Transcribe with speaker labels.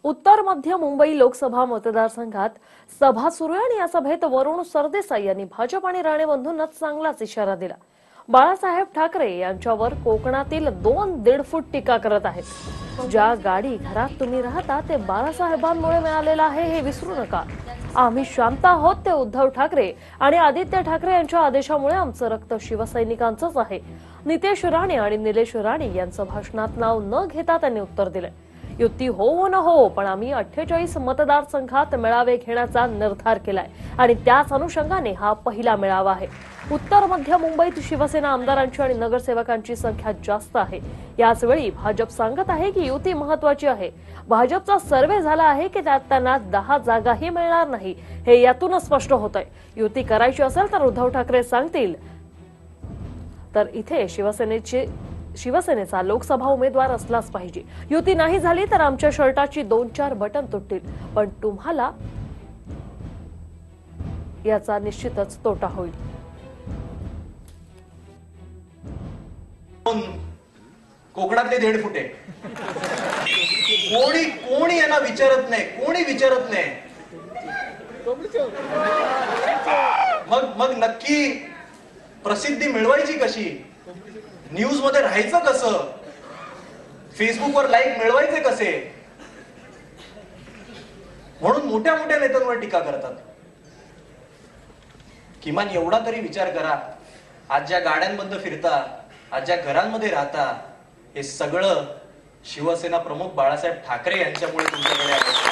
Speaker 1: उत्तर मध्य मुंबई लोकसभा मतदारसंघात सभा सुरू आहे आणि या सभेत वरुण सरदेसाई यांनी भाजप आणि राणे बंधूंना चांगलाच इशारा दिला। बाळासाहेब ठाकरे यांच्यावर कोकणातील 2.5 फूट टीका करत आहेत। ज्या गाडी घरात तुम्ही राहता ते बाळासाहेबांमुळे मिळालेलं आहे हे विसरू नका। आम्ही शांत आहोत ते उद्धव ठाकरे आणि आदित्य ठाकरे यांच्या आदेशामुळे आमचं रक्त शिवसैनिकांचंच आहे। नितेश राणे आणि निलेश राणे यांचं भाषणात नाव न घेता त्यांनी उत्तर दिले, युती हो न हो पण आम्ही 48 मतदारसंघात मेळावे घेण्याचा निर्धार केलाय आणि त्याच अनुषंगाने हा पहिला मेळावा आहे। उत्तर मध्य मुंबईत शिवसेना आमदारांची आणि नगरसेवकांची संख्या जास्त आहे। याच वेळी भाजप सांगत आहे की युती महत्त्वाची आहे। भाजपचा सर्वे झाला आहे की त्यात त्यांना 10 जागाही मिळणार नाही हे यातूनच स्पष्ट होतंय। युती करायची असेल तर उद्धव ठाकरे सांगतील, तर इथे शिवसेनेचा लोकसभा उमेदवार असलाच पाहिजे। युती नाही झाली तर आमच्या शर्टाची 2-4 बटन तुटतील, पण तुम्हाला याचा निश्चितच तोटा होईल।
Speaker 2: कोकणातले 1.5 फुटे कोणी यांना विचारत नाही, कोणी विचारत नाही। मग नक्की प्रसिद्धी मिळवायची कशी, न्यूज मध्ये राहायचं कसं, फेसबुकवर लाईक मिळवायचे कसे, म्हणून मोठ्या मोठ्या नेत्यांवर टीका करतात। किमान एवढा तरी विचार करा, आज ज्या गाड्यांमध्ये फिरता, आज ज्या घरांमध्ये राहता, हे सगळं शिवसेना प्रमुख बाळासाहेब ठाकरे यांच्यामुळे तुमच्याकडे आहे।